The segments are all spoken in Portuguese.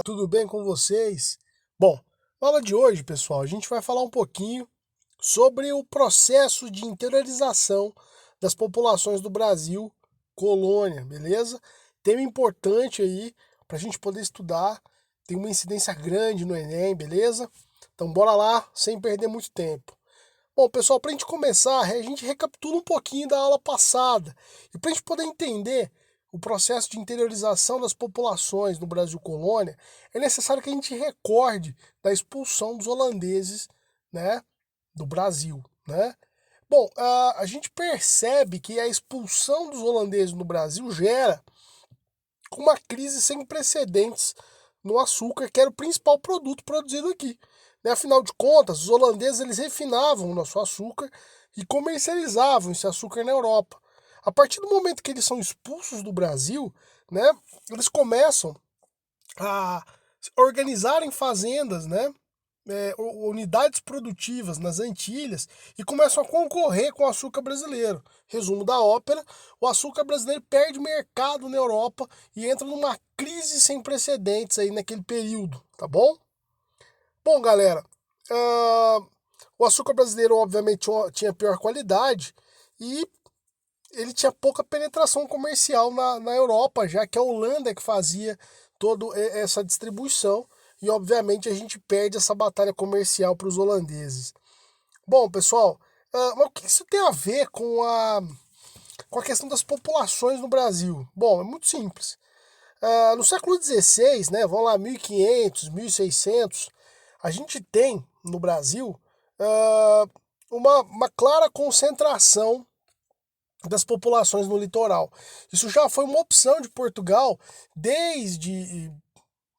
Tudo bem com vocês? Bom, na aula de hoje, pessoal, a gente vai falar um pouquinho sobre o processo de interiorização das populações do Brasil, colônia, beleza? Tema importante aí para a gente poder estudar, tem uma incidência grande no Enem, beleza? Então bora lá, sem perder muito tempo. Bom, pessoal, para a gente começar, a gente recapitula um pouquinho da aula passada. E para a gente poder entender o processo de interiorização das populações no Brasil colônia, é necessário que a gente recorde da expulsão dos holandeses, né, do Brasil, né? Bom, a gente percebe que a expulsão dos holandeses no Brasil gera uma crise sem precedentes no açúcar, que era o principal produto produzido aqui. Né? Afinal de contas, os holandeses eles refinavam o nosso açúcar e comercializavam esse açúcar na Europa. A partir do momento que eles são expulsos do Brasil, né, eles começam a organizarem fazendas, né, unidades produtivas nas Antilhas e começam a concorrer com o açúcar brasileiro. Resumo da ópera: o açúcar brasileiro perde mercado na Europa e entra numa crise sem precedentes aí naquele período, tá bom? Bom, galera, uh, o açúcar brasileiro obviamente tinha pior qualidade e ele tinha pouca penetração comercial na Europa, já que a Holanda que fazia toda essa distribuição e obviamente a gente perde essa batalha comercial para os holandeses. Bom, pessoal, mas o que isso tem a ver com a questão das populações no Brasil? Bom, é muito simples. No século XVI, né, vamos lá, 1500, 1600, a gente tem no Brasil uma clara concentração das populações no litoral. Isso já foi uma opção de Portugal desde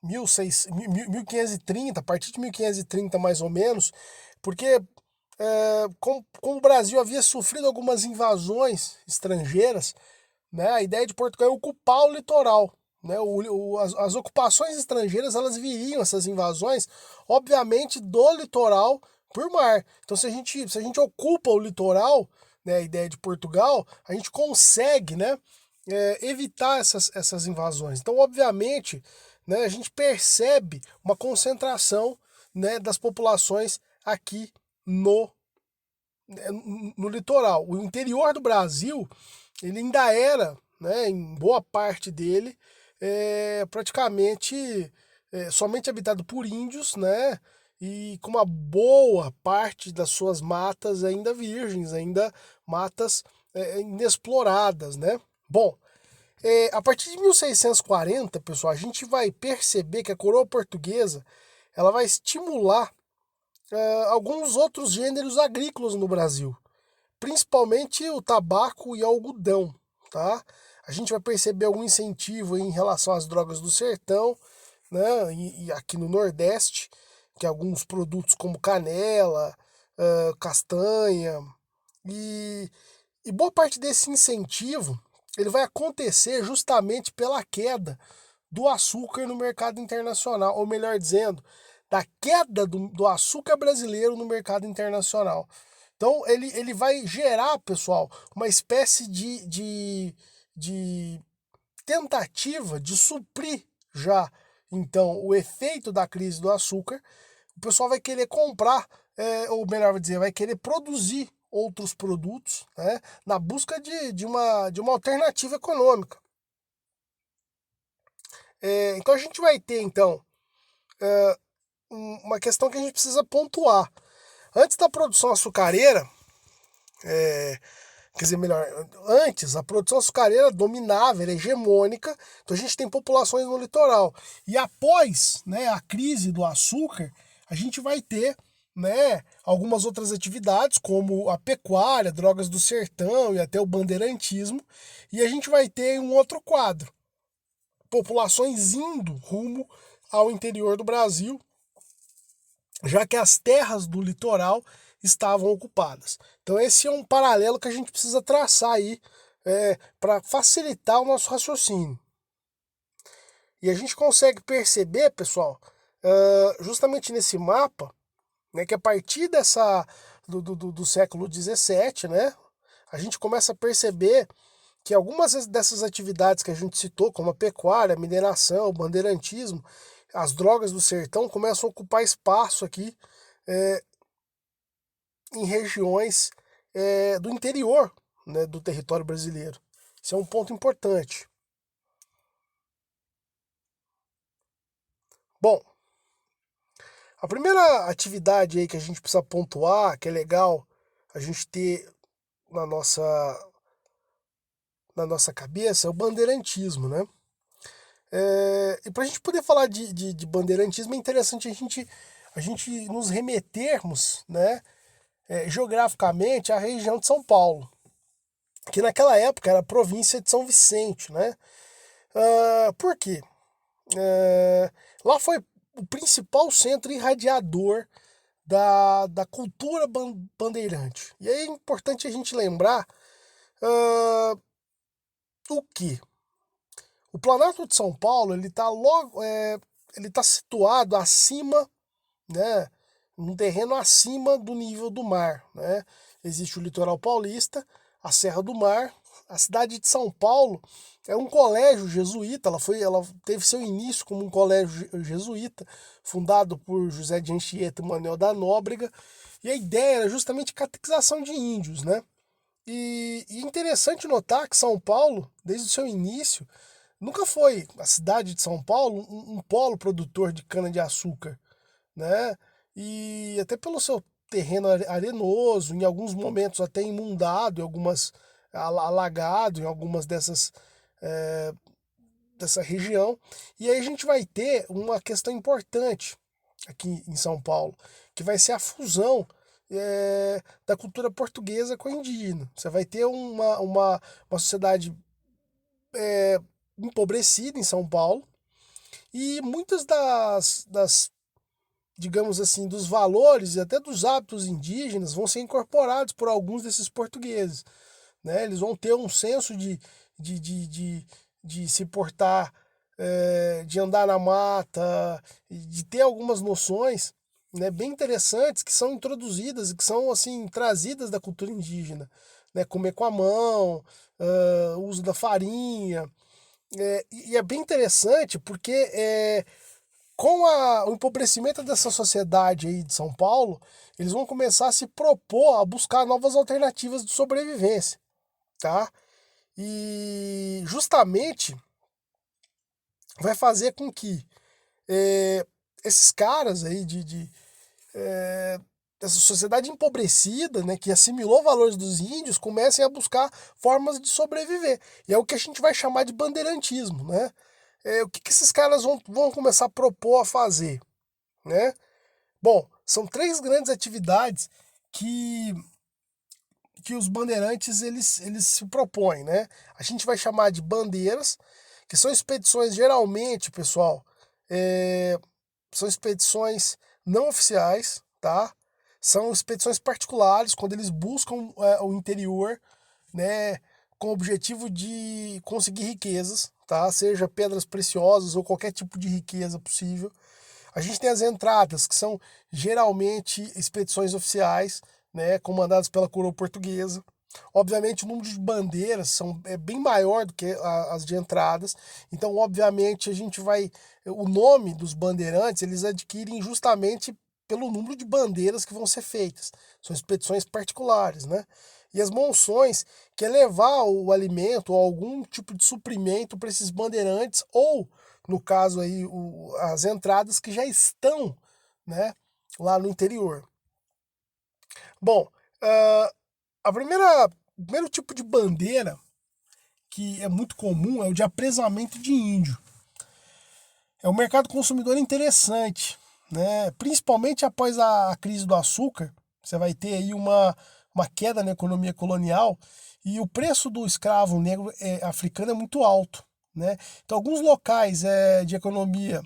1530, a partir de 1530 mais ou menos, porque como o Brasil havia sofrido algumas invasões estrangeiras, né, a ideia de Portugal é ocupar o litoral. Né, as ocupações estrangeiras elas viriam, essas invasões, obviamente, do litoral por mar. Então, se a gente ocupa o litoral, né, a ideia de Portugal, a gente consegue, né, evitar essas invasões. Então, obviamente, né, a gente percebe uma concentração, né, das populações aqui no, no litoral. O interior do Brasil, ele ainda era, né, em boa parte dele, praticamente somente habitado por índios, né, e com uma boa parte das suas matas ainda virgens, ainda matas inexploradas, né. Bom, a partir de 1640, pessoal, a gente vai perceber que a coroa portuguesa ela vai estimular alguns outros gêneros agrícolas no Brasil, principalmente o tabaco e o algodão, tá? A gente vai perceber algum incentivo em relação às drogas do sertão, né? E aqui no Nordeste, que alguns produtos como canela, castanha e, e boa parte desse incentivo ele vai acontecer justamente pela queda do açúcar no mercado internacional, ou melhor dizendo, da queda do açúcar brasileiro no mercado internacional. Então ele vai gerar, pessoal, uma espécie de tentativa de suprir já então o efeito da crise do açúcar. O pessoal vai querer comprar, ou melhor dizer, vai querer produzir outros produtos, né, na busca de uma alternativa econômica. Então a gente vai ter então uma questão que a gente precisa pontuar. Antes da produção açucareira, quer dizer, melhor, antes a produção açucareira dominava, era hegemônica, então a gente tem populações no litoral. E após, né, a crise do açúcar, a gente vai ter, né, algumas outras atividades, como a pecuária, drogas do sertão e até o bandeirantismo, e a gente vai ter um outro quadro, populações indo rumo ao interior do Brasil, já que as terras do litoral estavam ocupadas. Então esse é um paralelo que a gente precisa traçar aí para facilitar o nosso raciocínio. E a gente consegue perceber, pessoal, justamente nesse mapa, né, que a partir do século XVII, né, a gente começa a perceber que algumas dessas atividades que a gente citou, como a pecuária, a mineração, o bandeirantismo, as drogas do sertão começam a ocupar espaço aqui em regiões do interior, né, do território brasileiro. Isso é um ponto importante. Bom, a primeira atividade aí que a gente precisa pontuar, que é legal a gente ter na nossa, na nossa cabeça, é o bandeirantismo, né? E para a gente poder falar de bandeirantismo é interessante a gente nos remetermos, né, geograficamente à região de São Paulo, que naquela época era a província de São Vicente, né? Por quê? Lá foi o principal centro irradiador da cultura bandeirante. E aí é importante a gente lembrar o que o Planalto de São Paulo ele está logo, ele está situado acima, né, num terreno acima do nível do mar, né? Existe o litoral paulista, a Serra do Mar, a cidade de São Paulo é um colégio jesuíta, ela teve seu início como um colégio jesuíta, fundado por José de Anchieta e Manuel da Nóbrega, e a ideia era justamente catequização de índios, né? E interessante notar que São Paulo, desde o seu início, nunca foi a cidade de São Paulo um polo produtor de cana-de-açúcar, né? E até pelo seu terreno arenoso, em alguns momentos até inundado, alagado em algumas dessa região. E aí a gente vai ter uma questão importante aqui em São Paulo, que vai ser a fusão da cultura portuguesa com a indígena. Você vai ter uma sociedade empobrecida em São Paulo e muitas digamos assim, dos valores e até dos hábitos indígenas vão ser incorporados por alguns desses portugueses. Né? Eles vão ter um senso de, de, de, de se portar, de andar na mata, de ter algumas noções, né, bem interessantes que são introduzidas e que são assim trazidas da cultura indígena. Né? Comer com a mão, o uso da farinha. E é bem interessante porque com o empobrecimento dessa sociedade aí de São Paulo, eles vão começar a se propor a buscar novas alternativas de sobrevivência, tá? E justamente vai fazer com que esses caras aí dessa sociedade empobrecida, né, que assimilou valores dos índios, comecem a buscar formas de sobreviver. E é o que a gente vai chamar de bandeirantismo, né? O que esses caras vão começar a propor a fazer, né? Bom, são três grandes atividades que, que os bandeirantes eles se propõem, né? A gente vai chamar de bandeiras, que são expedições geralmente, pessoal, são expedições não oficiais, tá? São expedições particulares, quando eles buscam o interior, né, com o objetivo de conseguir riquezas, tá? Seja pedras preciosas ou qualquer tipo de riqueza possível. A gente tem as entradas, que são geralmente expedições oficiais, né, comandadas pela coroa portuguesa. Obviamente, o número de bandeiras é bem maior do que as de entradas. Então, obviamente, a gente vai. O nome dos bandeirantes eles adquirem justamente pelo número de bandeiras que vão ser feitas. São expedições particulares, né? E as monções, que é levar o alimento ou algum tipo de suprimento para esses bandeirantes, ou, no caso aí, as entradas que já estão, né, lá no interior. Bom, o primeiro tipo de bandeira que é muito comum é o de apresamento de índio. É um mercado consumidor interessante, né? Principalmente após a crise do açúcar, você vai ter aí uma queda na economia colonial e o preço do escravo negro africano é muito alto, né? Então, alguns locais de economia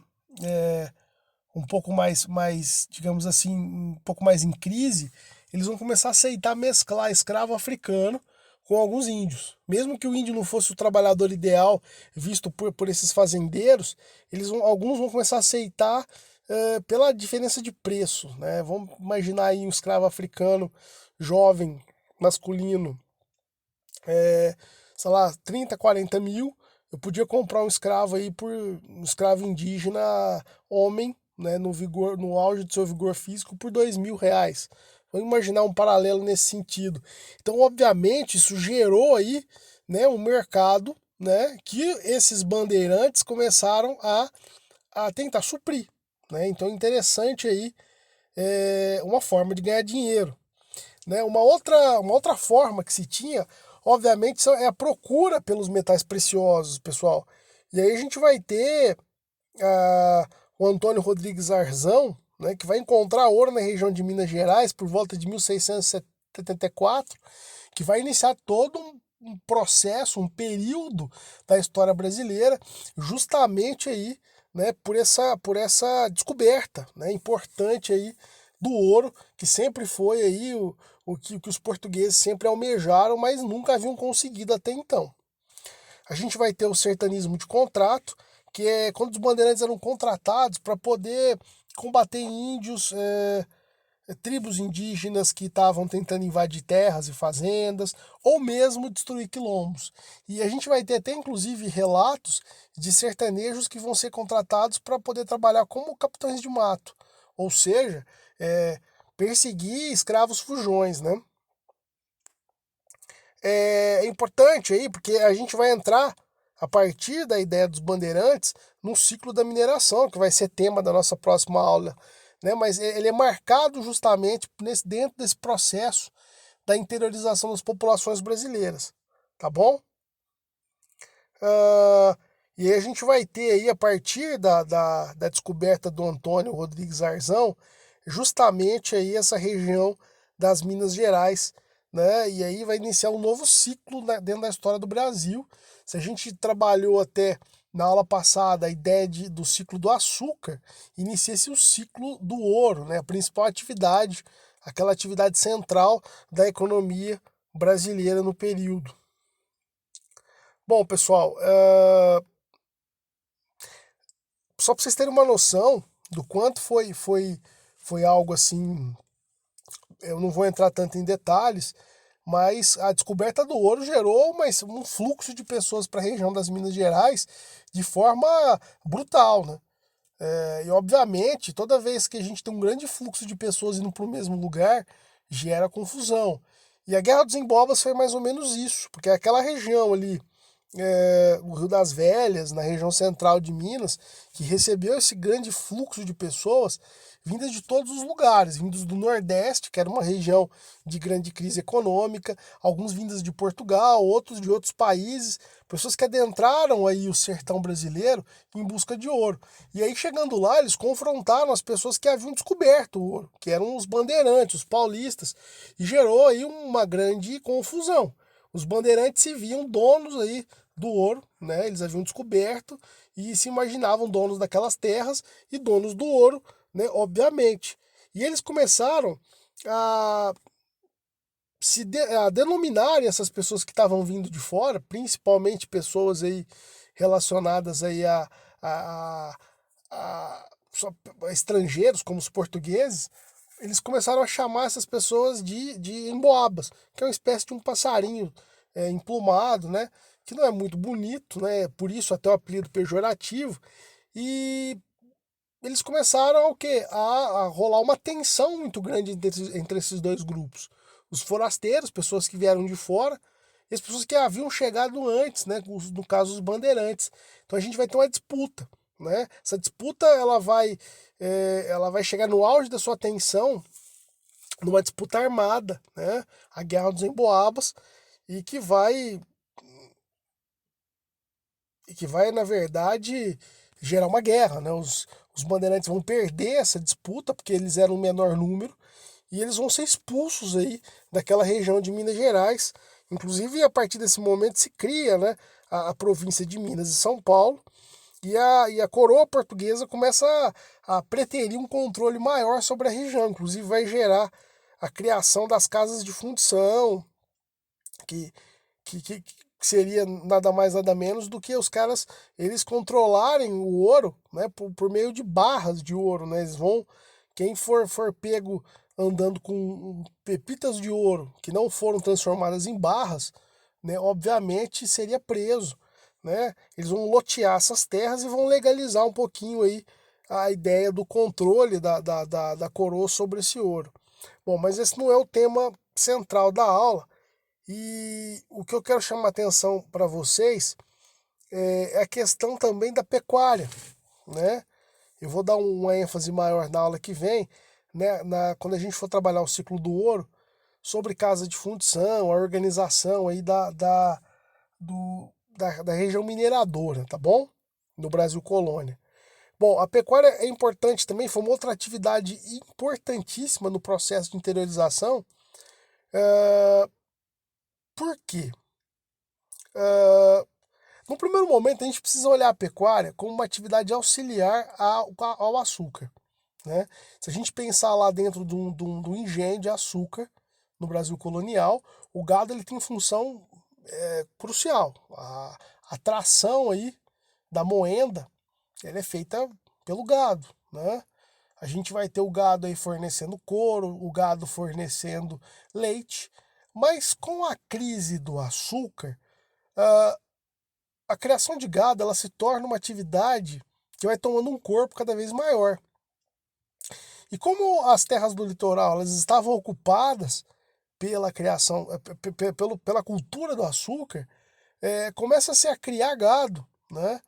um pouco mais, digamos assim, um pouco mais em crise, eles vão começar a aceitar mesclar escravo africano com alguns índios. Mesmo que o índio não fosse o trabalhador ideal visto por esses fazendeiros, alguns vão começar a aceitar pela diferença de preço. Né? Vamos imaginar aí um escravo africano jovem, masculino, sei lá, 30, 40 mil, eu podia comprar um escravo aí por um escravo indígena homem, né, no vigor, no auge do seu vigor físico por R$ 2.000. Vamos imaginar um paralelo nesse sentido. Então, obviamente, isso gerou aí, né, um mercado, né, que esses bandeirantes começaram a tentar suprir, né? Então, interessante aí, uma forma de ganhar dinheiro, né? Uma outra forma que se tinha, obviamente, é a procura pelos metais preciosos, pessoal. E aí a gente vai ter o Antônio Rodrigues Arzão, né, que vai encontrar ouro na região de Minas Gerais por volta de 1674, que vai iniciar todo um processo, um período da história brasileira, justamente aí, né, por essa descoberta, né, importante aí do ouro, que sempre foi aí o que os portugueses sempre almejaram, mas nunca haviam conseguido até então. A gente vai ter o sertanismo de contrato, que é quando os bandeirantes eram contratados para poder combater índios, tribos indígenas que estavam tentando invadir terras e fazendas, ou mesmo destruir quilombos. E a gente vai ter até inclusive relatos de sertanejos que vão ser contratados para poder trabalhar como capitães de mato, ou seja, perseguir escravos fujões, né? É importante aí, porque a gente vai entrar, a partir da ideia dos bandeirantes, no ciclo da mineração, que vai ser tema da nossa próxima aula, né? Mas ele é marcado justamente dentro desse processo da interiorização das populações brasileiras, tá bom? Ah, e aí a gente vai ter aí, a partir da descoberta do Antônio Rodrigues Arzão, justamente aí essa região das Minas Gerais, né? E aí vai iniciar um novo ciclo, né, dentro da história do Brasil. Se a gente trabalhou até na aula passada a ideia do ciclo do açúcar, inicia-se o ciclo do ouro, né? A principal atividade, aquela atividade central da economia brasileira no período. Bom, pessoal, só para vocês terem uma noção do quanto foi algo assim, eu não vou entrar tanto em detalhes, mas a descoberta do ouro gerou um fluxo de pessoas para a região das Minas Gerais de forma brutal, né? E obviamente, toda vez que a gente tem um grande fluxo de pessoas indo para o mesmo lugar, gera confusão. E a Guerra dos Embobas foi mais ou menos isso, porque aquela região ali, o Rio das Velhas, na região central de Minas, que recebeu esse grande fluxo de pessoas vindas de todos os lugares, vindos do Nordeste, que era uma região de grande crise econômica, alguns vindos de Portugal, outros de outros países, pessoas que adentraram aí o sertão brasileiro em busca de ouro. E aí chegando lá, eles confrontaram as pessoas que haviam descoberto o ouro, que eram os bandeirantes, os paulistas, e gerou aí uma grande confusão. Os bandeirantes se viam donos aí do ouro, né? Eles haviam descoberto e se imaginavam donos daquelas terras e donos do ouro, né? Obviamente. E eles começaram a a denominarem essas pessoas que estavam vindo de fora, principalmente pessoas aí relacionadas aí a, a, a estrangeiros, como os portugueses, eles começaram a chamar essas pessoas de emboabas, que é uma espécie de um passarinho emplumado, né? Que não é muito bonito, né? Por isso até o apelido pejorativo. E eles começaram o quê? A rolar uma tensão muito grande entre esses dois grupos. Os forasteiros, pessoas que vieram de fora, e as pessoas que haviam chegado antes, né? No caso, os bandeirantes. Então a gente vai ter uma disputa, né? Essa disputa ela vai chegar no auge da sua tensão numa disputa armada, né? A Guerra dos Emboabas, e que vai, na verdade, gerar uma guerra, né? Os bandeirantes vão perder essa disputa, porque eles eram um menor número, e eles vão ser expulsos aí daquela região de Minas Gerais. Inclusive, a partir desse momento se cria, né, a província de Minas e São Paulo, e a coroa portuguesa começa a preterir um controle maior sobre a região. Inclusive, vai gerar a criação das casas de fundição, que, que seria nada mais nada menos do que os caras eles controlarem o ouro, né, por meio de barras de ouro, né? Eles vão, quem for pego andando com pepitas de ouro que não foram transformadas em barras, né, obviamente seria preso, né? Eles vão lotear essas terras e vão legalizar um pouquinho aí a ideia do controle da coroa sobre esse ouro. Bom, mas esse não é o tema central da aula. E o que eu quero chamar a atenção para vocês é a questão também da pecuária, né? Eu vou dar uma ênfase maior na aula que vem, né, quando a gente for trabalhar o ciclo do ouro, sobre casa de fundição, a organização aí da região mineradora, tá bom? No Brasil Colônia. Bom, a pecuária é importante também, foi uma outra atividade importantíssima no processo de interiorização. Por quê? No primeiro momento, a gente precisa olhar a pecuária como uma atividade auxiliar ao açúcar, né? Se a gente pensar lá dentro do engenho de açúcar no Brasil colonial, o gado ele tem função crucial. A tração aí da moenda ela é feita pelo gado, né? A gente vai ter o gado aí fornecendo couro, o gado fornecendo leite, mas com a crise do açúcar, a criação de gado ela se torna uma atividade que vai tomando um corpo cada vez maior. E como as terras do litoral elas estavam ocupadas pela criação, pela cultura do açúcar, começa-se a criar gado, né,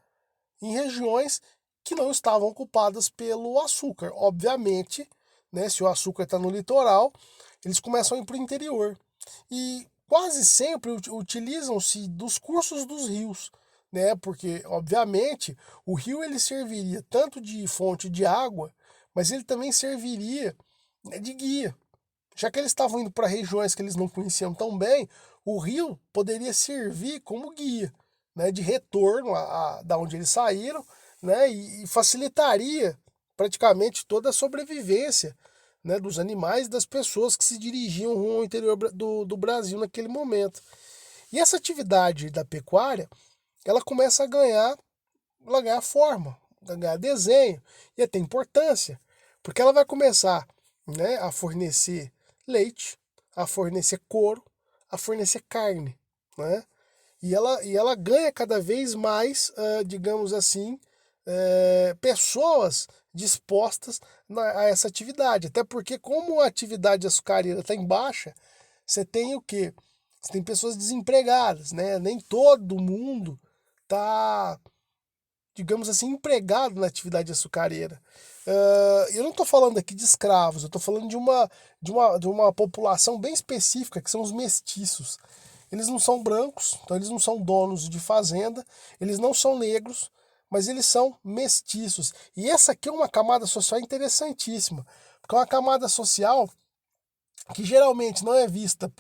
em regiões que não estavam ocupadas pelo açúcar. Obviamente, né, se o açúcar está no litoral, eles começam a ir para o interior. E quase sempre utilizam-se dos cursos dos rios, né, porque, obviamente, o rio ele serviria tanto de fonte de água, mas ele também serviria, né, de guia. Já que eles estavam indo para regiões que eles não conheciam tão bem, o rio poderia servir como guia, né, de retorno da onde eles saíram, né, e facilitaria praticamente toda a sobrevivência, né, dos animais e das pessoas que se dirigiam rumo ao interior do Brasil naquele momento. E essa atividade da pecuária, ela começa a ganhar forma, a ganhar desenho e até importância, porque ela vai começar, né, a fornecer leite, a fornecer couro, a fornecer carne, né? E ela ganha cada vez mais, digamos assim, pessoas dispostas a essa atividade. Até porque, como a atividade açucareira está em baixa, você tem o quê? Você tem pessoas desempregadas, né? Nem todo mundo está, digamos assim, empregado na atividade açucareira. Eu não estou falando aqui de escravos, eu estou falando de uma população bem específica, que são os mestiços. Eles não são brancos, então eles não são donos de fazenda, eles não são negros, mas eles são mestiços. E essa aqui é uma camada social interessantíssima, porque é uma camada social que geralmente não é vista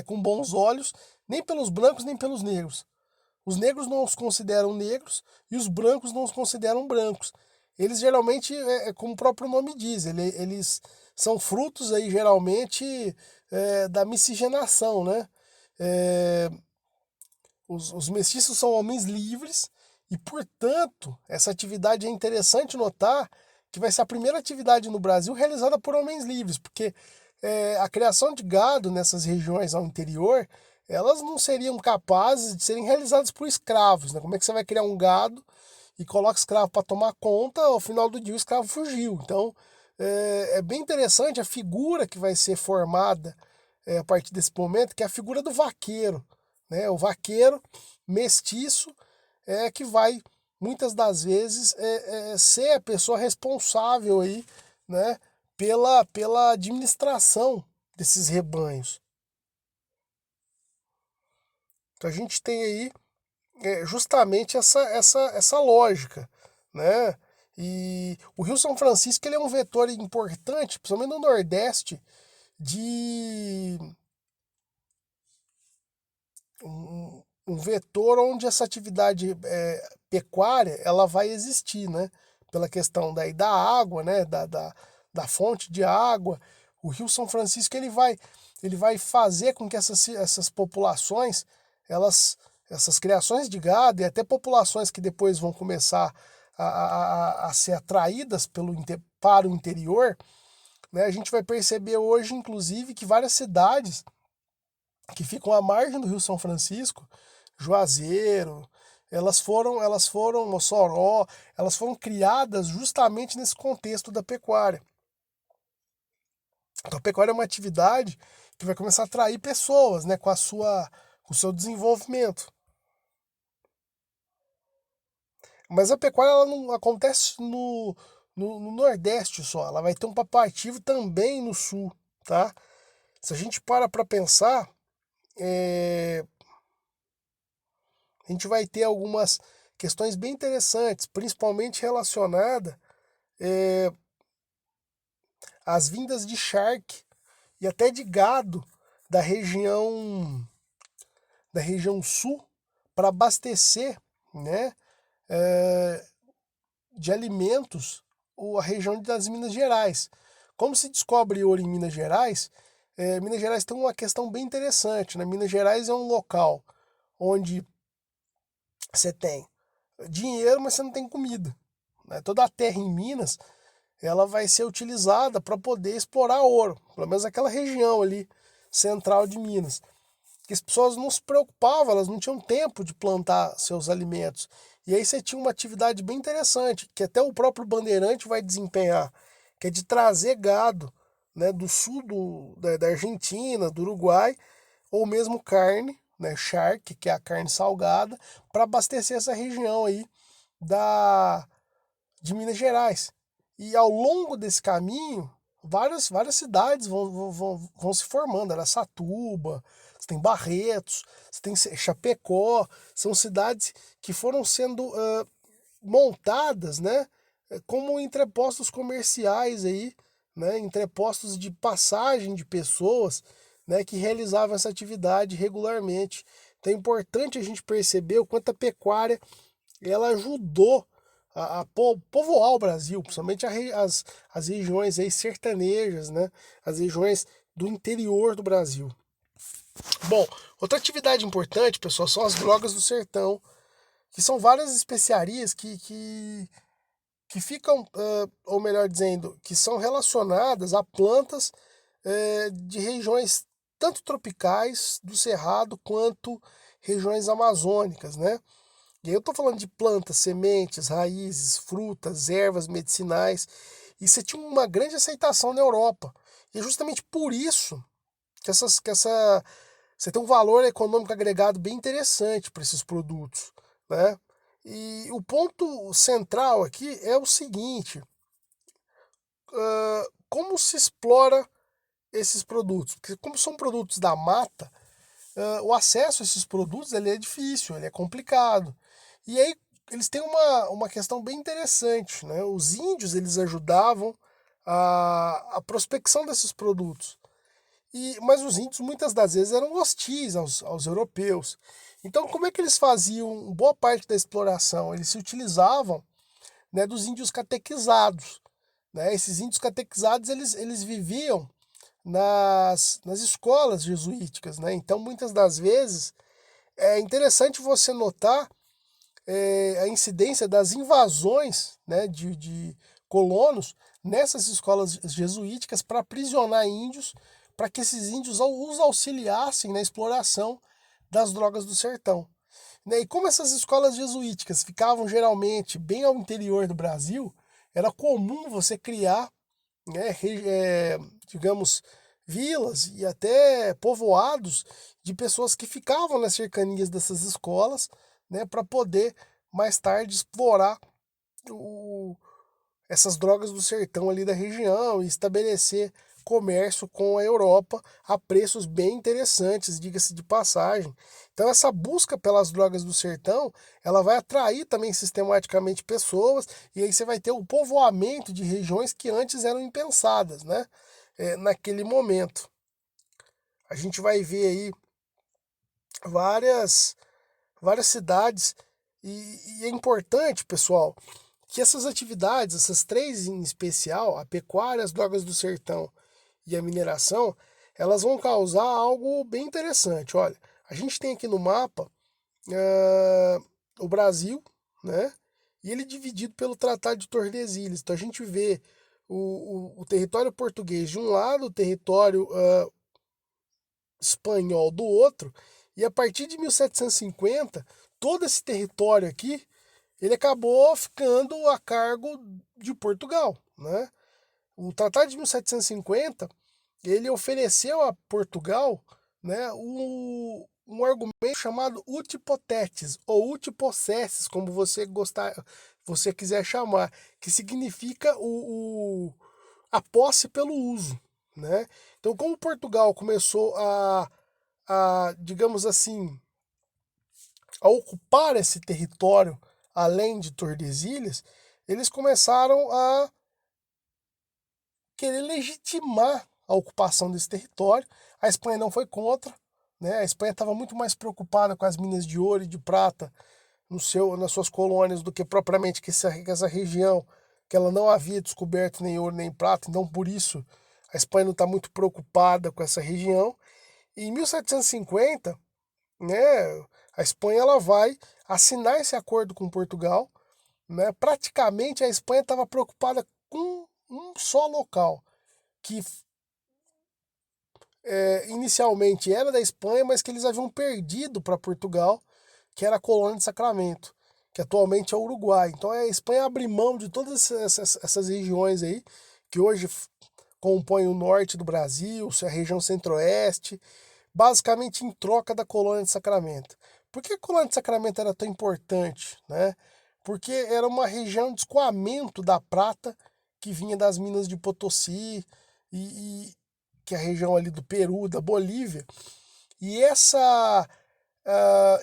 com bons olhos, nem pelos brancos nem pelos negros. Os negros não os consideram negros e os brancos não os consideram brancos. Eles geralmente, como o próprio nome diz, eles são frutos aí geralmente da miscigenação, né? É, os mestiços são homens livres e, portanto, essa atividade é interessante notar que vai ser a primeira atividade no Brasil realizada por homens livres, porque a criação de gado nessas regiões ao interior, elas não seriam capazes de serem realizadas por escravos, né? Como é que você vai criar um gado e coloca escravo para tomar conta, ao final do dia o escravo fugiu. Então, é bem interessante a figura que vai ser formada a partir desse momento, que é a figura do vaqueiro, né? O vaqueiro mestiço que vai muitas das vezes ser a pessoa responsável aí, né, pela administração desses rebanhos. Então a gente tem aí justamente essa lógica, né? E o Rio São Francisco ele é um vetor importante, principalmente no Nordeste, de um vetor onde essa atividade pecuária ela vai existir, né? Pela questão da água, né? Da fonte de água. O Rio São Francisco ele vai fazer com que essas populações, essas criações de gado e até populações que depois vão começar a ser atraídas para o interior, né? A gente vai perceber hoje, inclusive, que várias cidades que ficam à margem do Rio São Francisco, Juazeiro, Mossoró, elas foram criadas justamente nesse contexto da pecuária. Então a pecuária é uma atividade que vai começar a atrair pessoas, né, com o seu desenvolvimento. Mas a pecuária ela não acontece no Nordeste só, ela vai ter um papel ativo também no Sul, tá? Se a gente para pensar, a gente vai ter algumas questões bem interessantes, principalmente relacionada às vindas de charque e até de gado da região sul para abastecer, né, de alimentos a região das Minas Gerais. Como se descobre ouro em Minas Gerais, Minas Gerais tem uma questão bem interessante, né? Minas Gerais é um local onde você tem dinheiro, mas você não tem comida, né? Toda a terra em Minas ela vai ser utilizada para poder explorar ouro, pelo menos aquela região ali central de Minas. Que as pessoas não se preocupavam, elas não tinham tempo de plantar seus alimentos. E aí você tinha uma atividade bem interessante, que até o próprio Bandeirante vai desempenhar, que é de trazer gado, né, do sul da Argentina, do Uruguai, ou mesmo carne, né, charque, que é a carne salgada, para abastecer essa região aí da, de Minas Gerais. E ao longo desse caminho, várias cidades vão se formando. Araçatuba, você tem Barretos, você tem Chapecó, são cidades que foram sendo montadas, né, como entrepostos comerciais aí, né, entrepostos de passagem de pessoas, né, que realizavam essa atividade regularmente. Então é importante a gente perceber o quanto a pecuária ela ajudou a povoar o Brasil, principalmente as regiões aí sertanejas, né, as regiões do interior do Brasil. Bom, outra atividade importante, pessoal, são as drogas do sertão, que são várias especiarias que ficam, ou melhor dizendo, que são relacionadas a plantas de regiões tanto tropicais do Cerrado quanto regiões amazônicas, né? E aí eu estou falando de plantas, sementes, raízes, frutas, ervas medicinais. E você tinha uma grande aceitação na Europa. E é justamente por isso que você tem um valor econômico agregado bem interessante para esses produtos, né? E o ponto central aqui é o seguinte: como se explora esses produtos? Porque como são produtos da mata, o acesso a esses produtos ele é difícil, ele é complicado. E aí eles têm uma questão bem interessante, né? Os índios eles ajudavam a prospecção desses produtos. Mas os índios muitas das vezes eram hostis aos europeus. Então como é que eles faziam boa parte da exploração? Eles se utilizavam, né, dos índios catequizados. Né? Esses índios catequizados eles viviam nas escolas jesuíticas. Né? Então muitas das vezes é interessante você notar a incidência das invasões, né, de colonos nessas escolas jesuíticas para aprisionar índios, para que esses índios os auxiliassem na exploração das drogas do sertão. Né? E como essas escolas jesuíticas ficavam geralmente bem ao interior do Brasil, era comum você criar, né, digamos, vilas e até povoados de pessoas que ficavam nas cercanias dessas escolas, né, para poder mais tarde explorar o, essas drogas do sertão ali da região e estabelecer comércio com a Europa a preços bem interessantes, diga-se de passagem. Então essa busca pelas drogas do sertão, ela vai atrair também sistematicamente pessoas e aí você vai ter o povoamento de regiões que antes eram impensadas, né? Naquele momento. A gente vai ver aí várias, várias cidades e é importante, pessoal, que essas atividades, essas três em especial, a pecuária, as drogas do sertão e a mineração, elas vão causar algo bem interessante. Olha, a gente tem aqui no mapa o Brasil, né? E ele é dividido pelo Tratado de Tordesilhas. Então a gente vê o território português de um lado, o território espanhol do outro, e a partir de 1750 todo esse território aqui, ele acabou ficando a cargo de Portugal, né? O Tratado de 1750, ele ofereceu a Portugal, né, um argumento chamado uti potestas, ou uti possessis, como você quiser chamar, que significa a posse pelo uso, né? Então, como Portugal começou digamos assim, a ocupar esse território além de Tordesilhas, eles começaram a querer legitimar a ocupação desse território. A Espanha não foi contra, né? A Espanha estava muito mais preocupada com as minas de ouro e de prata nas suas colônias do que propriamente que essa região que ela não havia descoberto nem ouro nem prata. Então, por isso, a Espanha não está muito preocupada com essa região. E em 1750, né, a Espanha ela vai assinar esse acordo com Portugal, né? Praticamente a Espanha estava preocupada com um só local, que inicialmente era da Espanha, mas que eles haviam perdido para Portugal, que era a colônia de Sacramento, que atualmente é o Uruguai. Então a Espanha abre mão de todas essas regiões aí, que hoje compõem o norte do Brasil, a região centro-oeste, basicamente em troca da colônia de Sacramento. Por que a colônia de Sacramento era tão importante, né? Porque era uma região de escoamento da prata que vinha das minas de Potosí e que é a região ali do Peru, da Bolívia. E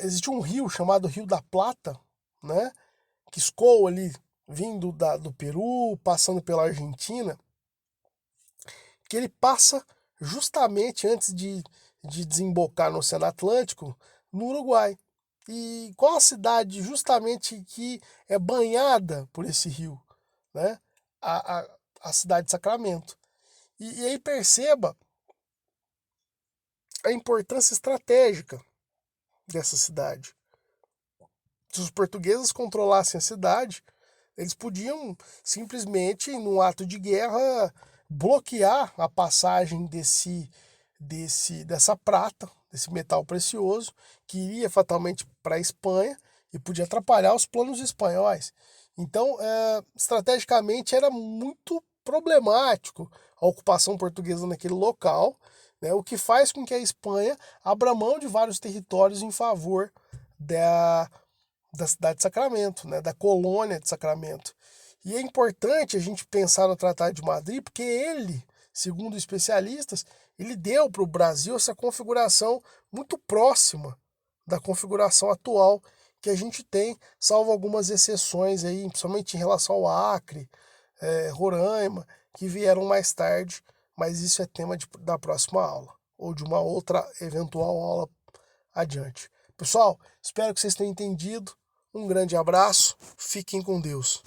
existe um rio chamado Rio da Plata, né? Que escoa ali, vindo do Peru, passando pela Argentina, que ele passa justamente antes de desembocar no Oceano Atlântico, no Uruguai. E qual a cidade justamente que é banhada por esse rio? Né? A cidade de Sacramento. E aí perceba a importância estratégica dessa cidade. Se os portugueses controlassem a cidade, eles podiam simplesmente, num ato de guerra, bloquear a passagem dessa prata, desse metal precioso, que iria fatalmente para a Espanha e podia atrapalhar os planos espanhóis. Então, estrategicamente, era muito problemático a ocupação portuguesa naquele local, né, o que faz com que a Espanha abra mão de vários territórios em favor da cidade de Sacramento, né, da colônia de Sacramento. E é importante a gente pensar no Tratado de Madrid, porque ele, segundo especialistas, ele deu para o Brasil essa configuração muito próxima da configuração atual que a gente tem, salvo algumas exceções aí, principalmente em relação ao Acre, Roraima, que vieram mais tarde, mas isso é tema da próxima aula, ou de uma outra eventual aula adiante. Pessoal, espero que vocês tenham entendido. Um grande abraço, fiquem com Deus.